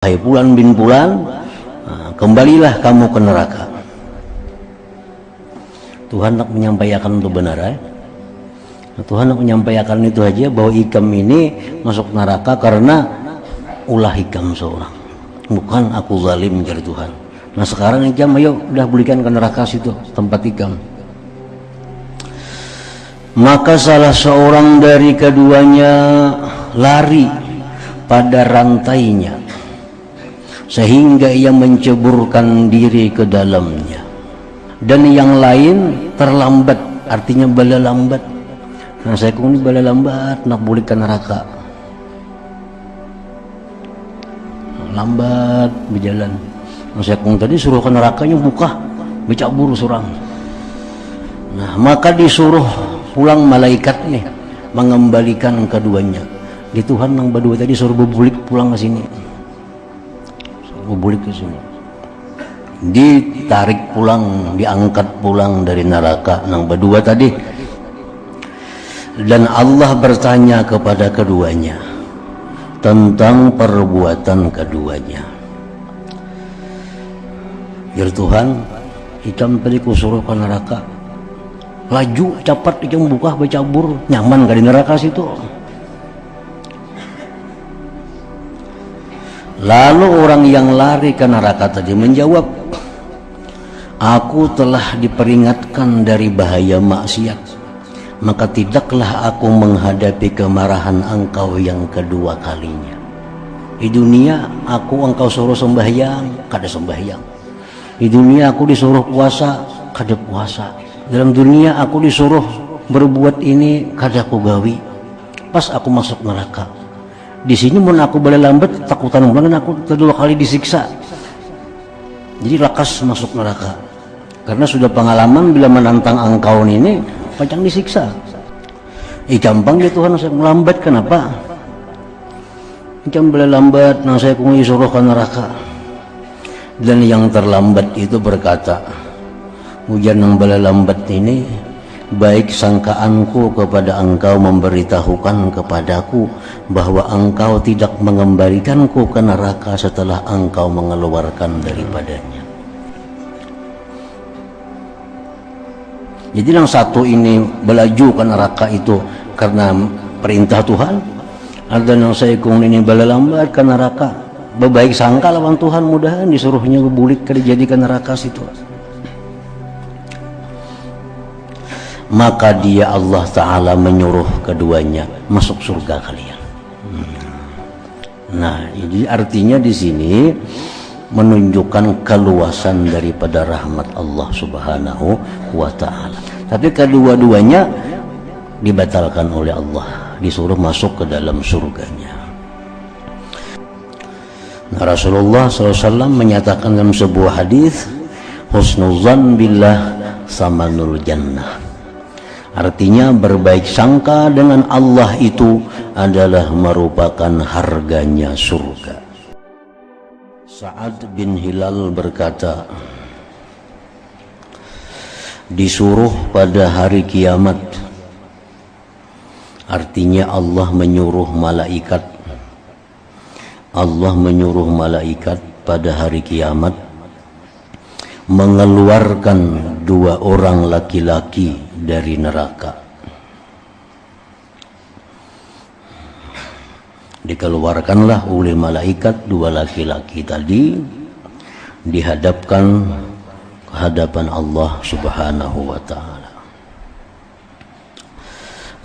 Hai Fulan bin Fulan, kembalilah kamu ke neraka. Tuhan nak menyampaikan itu benar ya. Tuhan nak menyampaikan itu aja bahwa Ikam ini masuk neraka karena ulah Ikam seorang, bukan aku zalim jadi Tuhan. Nah sekarang Ikam ayo udah belikan ke neraka situ tempat Ikam. Maka salah seorang dari keduanya lari pada rantainya sehingga ia menceburkan diri ke dalamnya, dan yang lain terlambat, artinya bala lambat. Nah saya ini bala lambat nak balik ke neraka, lambat berjalan. Nah saya tadi suruh ke nerakanya buka bercabur surang. Nah maka disuruh pulang malaikat nih mengembalikan keduanya. Di Tuhan yang berdua tadi suruh berbulik pulang ke sini, bulik ke sini, ditarik pulang, diangkat pulang dari neraka nang berdua tadi. Dan Allah bertanya kepada keduanya tentang perbuatan keduanya. Ya Tuhan, Ikam tadi kusuruh ke neraka, laju cepat Ikam buka bercabur, nyaman gak di neraka situ. Lalu orang yang lari ke neraka tadi menjawab, aku telah diperingatkan dari bahaya maksiat, maka tidaklah aku menghadapi kemarahan engkau yang kedua kalinya. Di dunia engkau suruh sembahyang, kada sembahyang. Di dunia aku disuruh puasa, kada puasa. Dalam dunia aku disuruh berbuat ini, kada aku gawi. Pas aku masuk neraka, di sini mun aku balik lambat takutan ulang, aku kedua kali disiksa, jadi lakas masuk neraka karena sudah pengalaman bila menantang engkau ini panjang disiksa. Gampang ya Tuhan saya melambat, kenapa Ikam balik lambat nang saya kung disuruh ke neraka. Dan yang terlambat itu berkata, hujan yang balik lambat ini baik sangkaanku kepada engkau memberitahukan kepadaku bahwa engkau tidak mengembalikanku ke neraka setelah engkau mengeluarkan daripadanya. Jadi yang satu ini belaju ke neraka itu karena perintah Tuhan, ada yang saya kung ini balalambat ke neraka berbaik sangka lawan Tuhan, mudahan disuruhnya bulik jadi ke neraka situ. Maka dia Allah Ta'ala menyuruh keduanya masuk surga kalian. Nah, jadi artinya di sini menunjukkan keluasan daripada rahmat Allah Subhanahu wa Ta'ala. Tapi kedua-duanya dibatalkan oleh Allah, disuruh masuk ke dalam surganya. Nah, Rasulullah SAW menyatakan dalam sebuah hadis, husnuzan billah samanul jannah. Artinya berbaik sangka dengan Allah itu adalah merupakan harganya surga. Sa'ad bin Hilal berkata, disuruh pada hari kiamat, artinya Allah menyuruh malaikat pada hari kiamat mengeluarkan dua orang laki-laki dari neraka. Dikeluarkanlah oleh malaikat dua laki-laki tadi, dihadapkan ke hadapan Allah Subhanahu wa Ta'ala.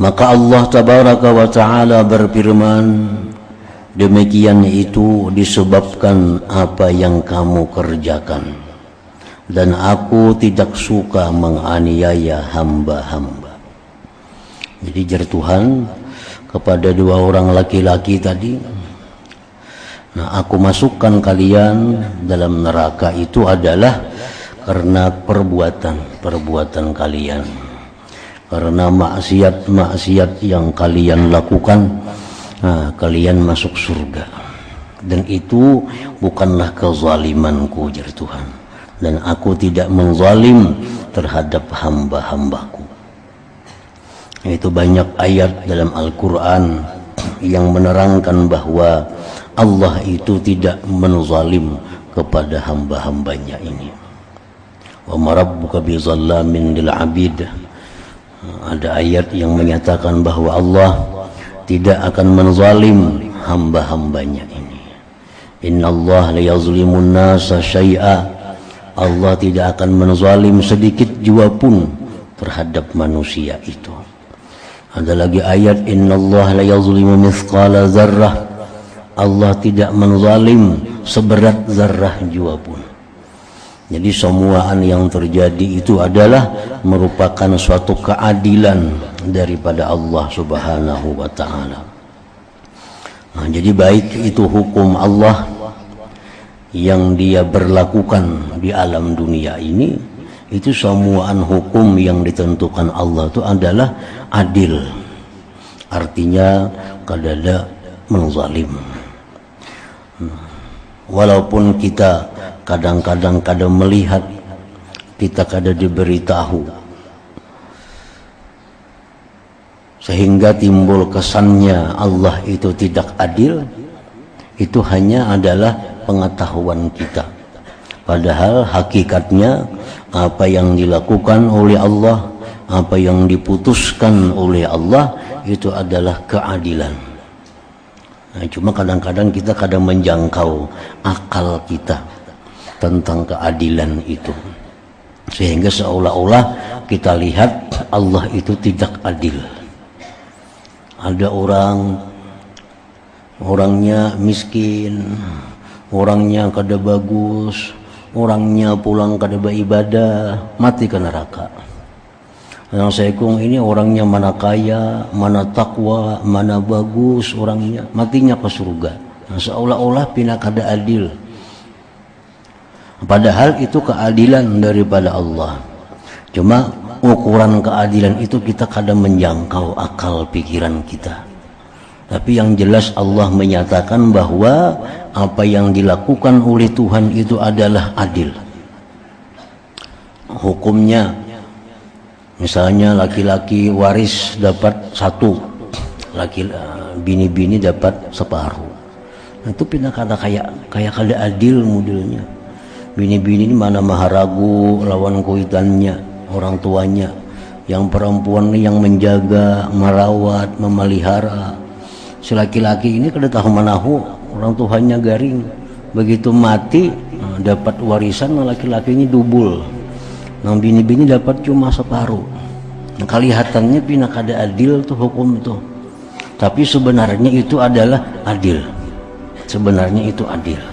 Maka Allah Tabaraka wa Ta'ala berfirman, demikian itu disebabkan apa yang kamu kerjakan, dan aku tidak suka menganiaya hamba-hamba. Jadi jar Tuhan kepada dua orang laki-laki tadi, nah aku masukkan kalian dalam neraka itu adalah karena perbuatan kalian, karena maksiat yang kalian lakukan. Nah, kalian masuk surga, dan itu bukanlah kezalimanku jar Tuhan, dan aku tidak menzalim terhadap hamba-hambaku. Itu banyak ayat dalam Al-Quran yang menerangkan bahwa Allah itu tidak menzalim kepada hamba-hambanya ini. Wa ma rabbuka bizallamin lil abid. Ada ayat yang menyatakan bahwa Allah tidak akan menzalim hamba-hambanya ini. Innallaha la yazlimun nasa syai'a. Allah tidak akan menzalim sedikit jua pun terhadap manusia itu. Ada lagi ayat innallaha la yazlimu mithqala dzarrah. Allah tidak menzalim seberat zarrah jua pun. Jadi semuaan yang terjadi itu adalah merupakan suatu keadilan daripada Allah Subhanahu wa ta'ala. Nah, jadi baik itu hukum Allah yang dia berlakukan di alam dunia ini, itu semuaan hukum yang ditentukan Allah itu adalah adil. Artinya kadada menzalim. Walaupun kita kadang-kadang melihat, kita diberitahu, sehingga timbul kesannya Allah itu tidak adil, itu hanya adalah pengetahuan kita. Padahal hakikatnya apa yang dilakukan oleh Allah, apa yang diputuskan oleh Allah itu adalah keadilan. Nah, cuma kadang-kadang kita menjangkau akal kita tentang keadilan itu, sehingga seolah-olah kita lihat Allah itu tidak adil. Ada orangnya miskin, orangnya kada bagus, orangnya pulang kada beribadah, mati ke neraka. Yang saya kong ini orangnya mana kaya, mana takwa, mana bagus orangnya, matinya ke surga. Nah, seolah-olah pina kada adil. Padahal itu keadilan daripada Allah. Cuma ukuran keadilan itu kita kadang menjangkau akal pikiran kita. Tapi yang jelas Allah menyatakan bahwa apa yang dilakukan oleh Tuhan itu adalah adil. Hukumnya, misalnya laki-laki waris dapat 1, bini-bini dapat 1/2. Nah, itu pindah kata kayak kada adil modelnya. Bini-bini ini mana maharagu lawan kuitannya, orang tuanya. Yang perempuan yang menjaga, merawat, memelihara. Si laki-laki ini kada tahu manahu, orang tuanya garing. Begitu mati, dapat warisan, laki-laki ini dubul. Nah, bini-bini dapat cuma 1/2. Nah, kelihatannya pindah kada adil tuh hukum tuh. Tapi sebenarnya itu adalah adil. Sebenarnya itu adil.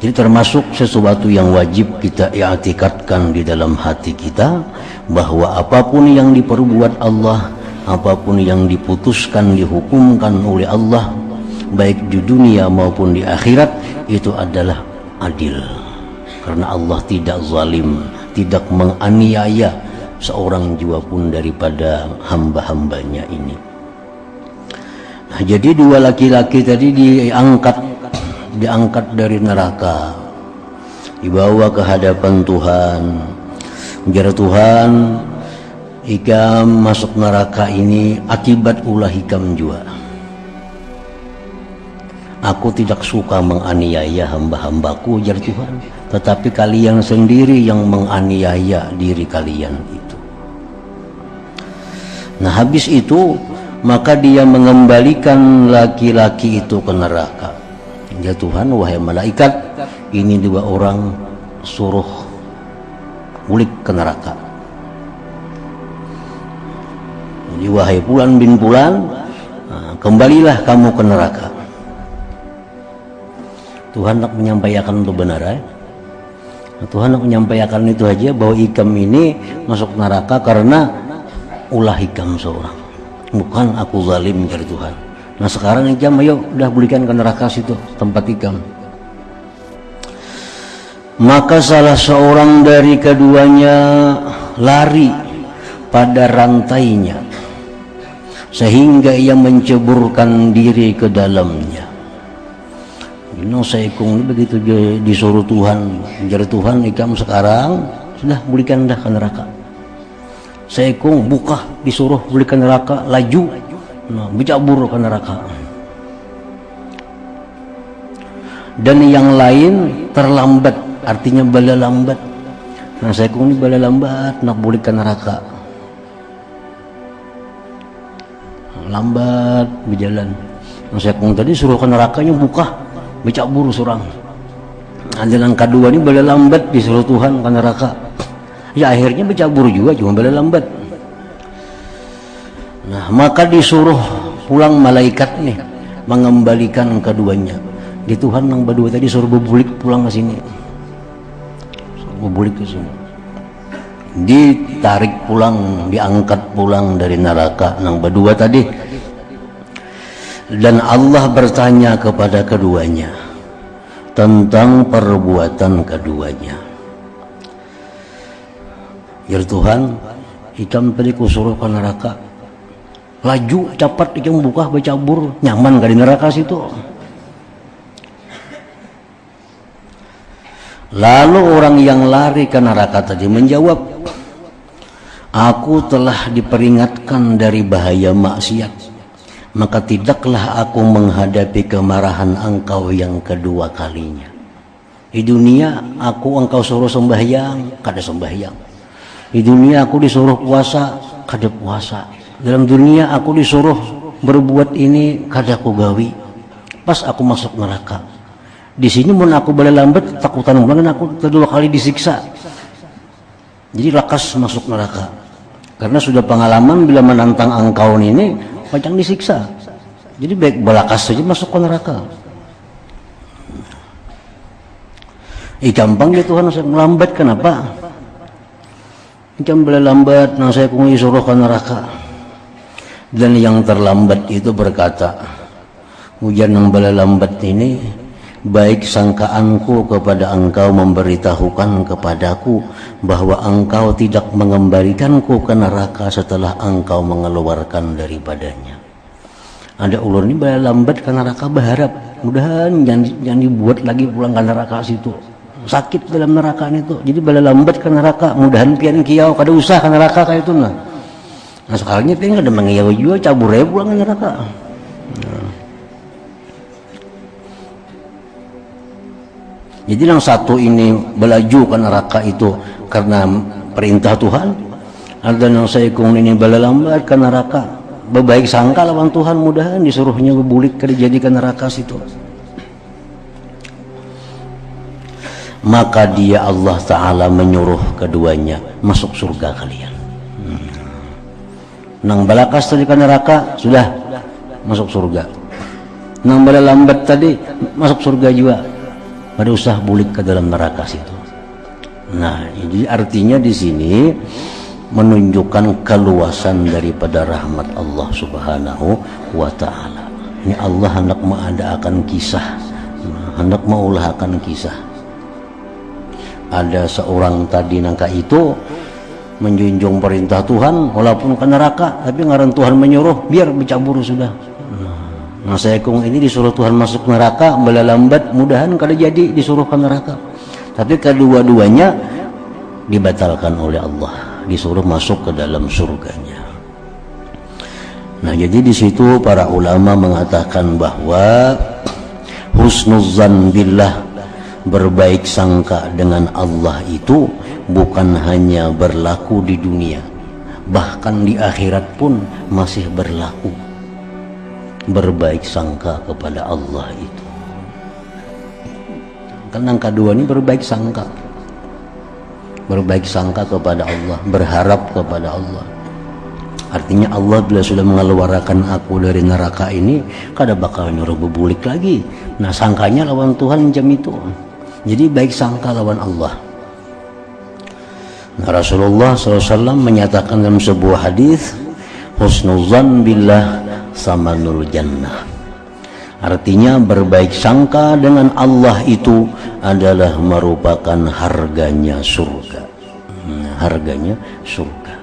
Jadi termasuk sesuatu yang wajib kita i'tikadkan di dalam hati kita, bahwa apapun yang diperbuat Allah, apapun yang diputuskan, dihukumkan oleh Allah, baik di dunia maupun di akhirat, itu adalah adil. Karena Allah tidak zalim, tidak menganiaya seorang jua pun daripada hamba-hambanya ini. Nah, jadi 2 laki-laki tadi diangkat dari neraka, dibawa ke hadapan Tuhan. Ujar Tuhan, ikam masuk neraka ini akibat ulah hikam jua. Aku tidak suka menganiaya hamba-hambaku, ujar Tuhan, tetapi kalian sendiri yang menganiaya diri kalian itu. Nah, habis itu maka dia mengembalikan laki-laki itu ke neraka. Ya Tuhan, wahai malaikat, ini 2 orang suruh ulik ke neraka. Jadi wahai Fulan bin Fulan, kembalilah kamu ke neraka. Tuhan nak menyampaikan itu benar, Tuhan nak menyampaikan itu aja, bahwa ikam ini masuk neraka karena ulah ikam seorang, bukan aku zalim dari Tuhan. Nah, sekarang ikam ayo udah belikan ke neraka situ tempat ikam. Maka salah seorang dari keduanya lari pada rantainya sehingga ia menceburkan diri ke dalamnya. Ini saya kung begitu disuruh Tuhan, jadi Tuhan ikam sekarang sudah belikan dah ke neraka. Saya kung buka disuruh belikan neraka, laju, nah, bercabur ke neraka. dan yang lain terlambat, artinya bala lambat. Nah saya ini bala lambat nak bulik ke neraka, lambat berjalan. Nah saya tadi suruh ke nerakanya buka, becak buru surang. Jalan kedua ini bala lambat disuruh Tuhan ke neraka, ya akhirnya becak buru juga, cuma bala lambat. Nah maka disuruh pulang malaikat nih mengembalikan keduanya. Di Tuhan yang berdua tadi suruh bebulik pulang ke sini, suruh bebulik ke sini, ditarik pulang, diangkat pulang dari neraka yang berdua tadi. Dan Allah bertanya kepada keduanya tentang perbuatan keduanya. Ya Tuhan, ikam tadi kusuruh ke neraka, laju cepat ikam buka bercabur, nyaman gak di neraka situ. Lalu orang yang lari ke neraka tadi menjawab, aku telah diperingatkan dari bahaya maksiat, maka tidaklah aku menghadapi kemarahan engkau yang kedua kalinya. Di dunia engkau suruh sembahyang, kada sembahyang. Di dunia aku disuruh puasa, kada puasa. Dalam dunia aku disuruh berbuat ini, kada aku gawi. Pas aku masuk neraka, di sini mun aku balik lambat takutan banget, aku kedua kali disiksa. Jadi lakas masuk neraka, karena sudah pengalaman bila menantang engkau ini macam disiksa. Jadi baik balakas saja masuk ke neraka. Gampang ya Tuhan, saya melambat kenapa? Jam balik lambat, nah saya kung disuruh ke neraka. Dan yang terlambat itu berkata, hujan yang balik lambat ini, baik sangkaanku kepada engkau memberitahukan kepadaku bahwa engkau tidak mengembalikanku ke neraka setelah engkau mengeluarkan daripadanya. Ada ulur ini bala lambat ke neraka, berharap mudahan jangan dibuat lagi pulang ke neraka situ, sakit dalam neraka itu. Jadi bala lambat ke neraka, mudahan pian kiau kada usah ke neraka kayak itu nah. Nah sekarangnya pian kada mengiyau juga, cabur aja pulang ke neraka. Jadi yang satu ini belaju ke neraka itu karena perintah Tuhan, ada yang saya kung ini bala lambat ke neraka, berbaik sangka lawan Tuhan, mudahan disuruhnya berbulik ke dijadikan neraka situ. Maka dia Allah Ta'ala menyuruh keduanya masuk surga kalian. Nang balakas tadi ke neraka sudah masuk surga, nang bala lambat tadi masuk surga juga, pada usah bulik ke dalam neraka situ. Nah, jadi artinya di sini menunjukkan keluasan daripada rahmat Allah Subhanahu wa Ta'ala. Ini Allah hendak mengadakan kisah, hendak mengulahkan kisah. Ada seorang tadi nangka itu menjunjung perintah Tuhan, walaupun ke neraka, tapi ngaran Tuhan menyuruh biar bercabur sudah. Nah saya kung ini disuruh Tuhan masuk neraka, bala lambat, mudahan kada jadi disuruh ke neraka. Tapi kedua-duanya dibatalkan oleh Allah, disuruh masuk ke dalam surganya. Nah jadi di situ para ulama mengatakan bahwa husnuzzan billah, berbaik sangka dengan Allah itu bukan hanya berlaku di dunia, bahkan di akhirat pun masih berlaku. Berbaik sangka kepada Allah itu. Kan yang kedua ini berbaik sangka. Berbaik sangka kepada Allah, berharap kepada Allah. Artinya Allah bila sudah mengeluarkan aku dari neraka ini, kada bakal nyuruh bebulik lagi. Nah sangkanya lawan Tuhan jam itu. Jadi baik sangka lawan Allah. Nah, Rasulullah SAW menyatakan dalam sebuah hadis, husnuzzan billah samanul jannah. Artinya berbaik sangka dengan Allah itu adalah merupakan harganya surga. Harganya surga.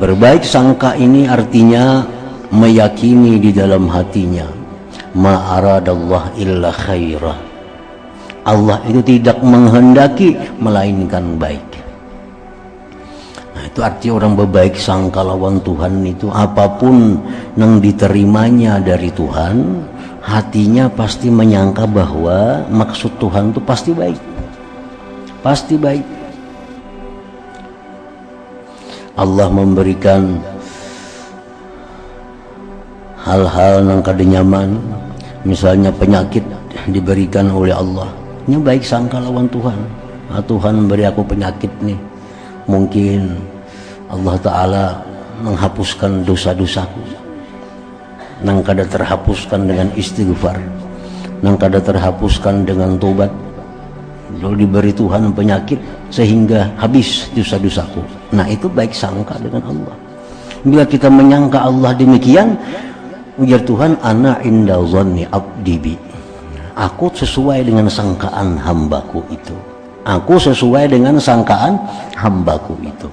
Berbaik sangka ini artinya meyakini di dalam hatinya, ma aradallah illa khairah. Allah itu tidak menghendaki melainkan baik. Nah, itu arti orang berbaik sangka lawan Tuhan itu apapun yang diterimanya dari Tuhan, hatinya pasti menyangka bahwa maksud Tuhan itu pasti baik. Pasti baik. Allah memberikan hal-hal yang kada nyaman, misalnya penyakit diberikan oleh Allah. Ini baik sangka lawan Tuhan. Tuhan memberi aku penyakit nih, mungkin Allah Ta'ala menghapuskan dosa-dosaku nang kada terhapuskan dengan istighfar, nang kada terhapuskan dengan tobat. Lalu diberi Tuhan penyakit sehingga habis dosa-dosaku. Nah, itu baik sangka dengan Allah. Bila kita menyangka Allah demikian, ujar Tuhan, ana inda dhanni abdi bi. Aku sesuai dengan sangkaan hambaku itu. Aku sesuai dengan sangkaan hambaku itu.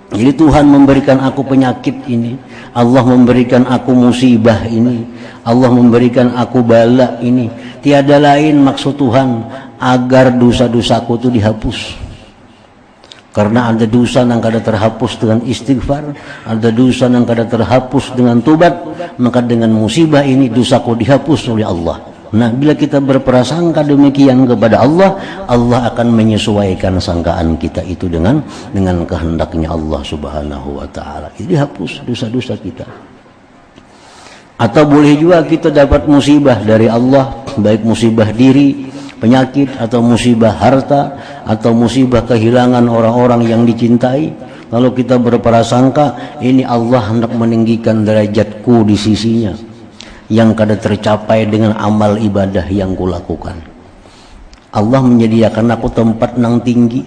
Jadi Tuhan memberikan aku penyakit ini, Allah memberikan aku musibah ini, Allah memberikan aku bala ini. Tiada lain maksud Tuhan agar dosa-dosaku itu dihapus. Karena ada dosa yang kada terhapus dengan istighfar, ada dosa yang kada terhapus dengan tobat, maka dengan musibah ini dosaku dihapus oleh Allah. Nah, bila kita berprasangka demikian kepada Allah, Allah akan menyesuaikan sangkaan kita itu dengan kehendaknya Allah Subhanahu wa Ta'ala. Jadi hapus dosa-dosa kita. Atau boleh juga kita dapat musibah dari Allah, baik musibah diri, penyakit, atau musibah harta, atau musibah kehilangan orang-orang yang dicintai. Kalau kita berprasangka ini Allah hendak meninggikan derajatku di sisinya, yang kada tercapai dengan amal ibadah yang kulakukan. Allah menyediakan aku tempat nang tinggi,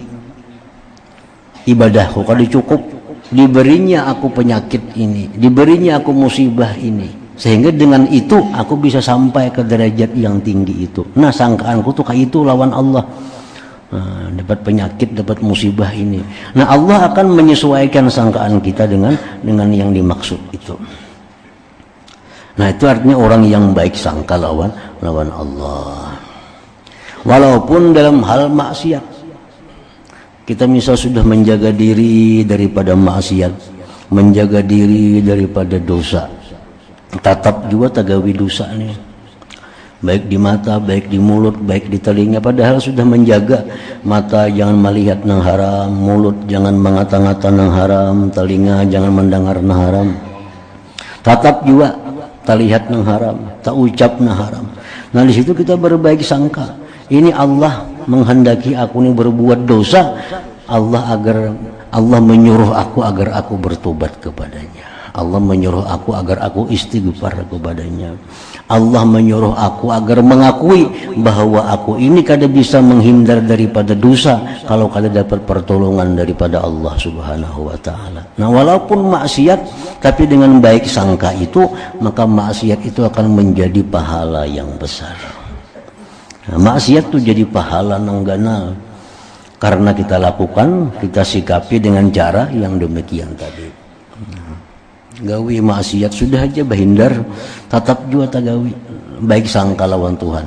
ibadahku kada cukup, diberinya aku penyakit ini, diberinya aku musibah ini, sehingga dengan itu aku bisa sampai ke derajat yang tinggi itu. Nah, sangkaanku tuh kayak itu lawan Allah. Nah, dapat penyakit, dapat musibah ini. Nah, Allah akan menyesuaikan sangkaan kita dengan yang dimaksud itu. Nah, itu artinya orang yang baik sangka lawan Allah. Walaupun dalam hal maksiat, kita misal sudah menjaga diri daripada maksiat, menjaga diri daripada dosa, tatap juga tagawi dosa nih, baik di mata, baik di mulut, baik di telinga. Padahal sudah menjaga mata jangan melihat nang haram, mulut jangan mengata-ngata nang haram, telinga jangan mendengar nang haram, tatap juga tak lihat nang haram, tak ucap nang haram. Nah, di situ kita berbaik sangka, ini Allah menghendaki aku ini berbuat dosa, Allah menyuruh aku agar aku bertobat kepadanya. Allah menyuruh aku agar aku istighfar kepadanya. Allah menyuruh aku agar mengakui bahwa aku ini kada bisa menghindar daripada dosa kalau kada dapat pertolongan daripada Allah Subhanahu wa Ta'ala. Nah, walaupun maksiat, tapi dengan baik sangka itu, maka maksiat itu akan menjadi pahala yang besar. Nah, maksiat itu jadi pahala nang ganal karena kita lakukan, kita sikapi dengan cara yang demikian tadi. Gawi maksiat sudah aja bahindar, tatap juga tagawi, baik sangka lawan Tuhan.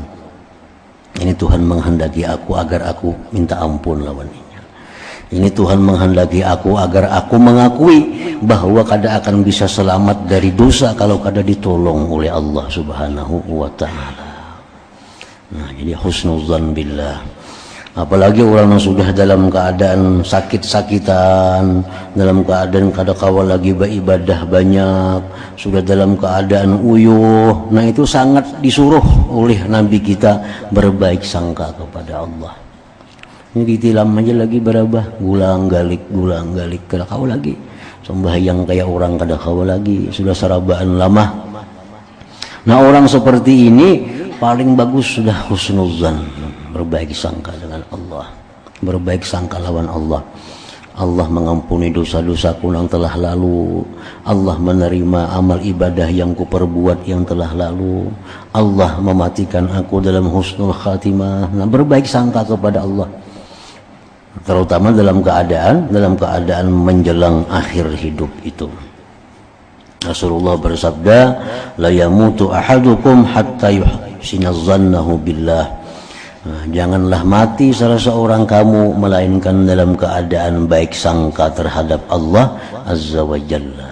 Ini Tuhan menghendaki aku agar aku minta ampun lawannya. Ini Tuhan menghendaki aku agar aku mengakui bahwa kada akan bisa selamat dari dosa kalau kada ditolong oleh Allah Subhanahu wa Ta'ala. Nah, jadi husnuzan billah. Apalagi orang yang sudah dalam keadaan sakit-sakitan, dalam keadaan kada kawal lagi beribadah banyak, sudah dalam keadaan uyuh. Nah, itu sangat disuruh oleh Nabi kita berbaik sangka kepada Allah. Ini ditilam aja lagi berabah, gulang galik kada kawal lagi. Sembahyang kayak orang kada kawal lagi, sudah sarabaan lama. Nah, orang seperti ini paling bagus sudah husnuzan, berbaik sangka dengan Allah, berbaik sangka lawan Allah. Allah mengampuni dosa-dosaku yang telah lalu, Allah menerima amal ibadah yang kuperbuat yang telah lalu, Allah mematikan aku dalam husnul khatimah. Nah, berbaik sangka kepada Allah, terutama dalam keadaan menjelang akhir hidup itu. Rasulullah bersabda, la yamutu ahadukum hatta yuhsina dzannahu billah. Nah, janganlah mati salah seorang kamu melainkan dalam keadaan baik sangka terhadap Allah Azza wa Jalla.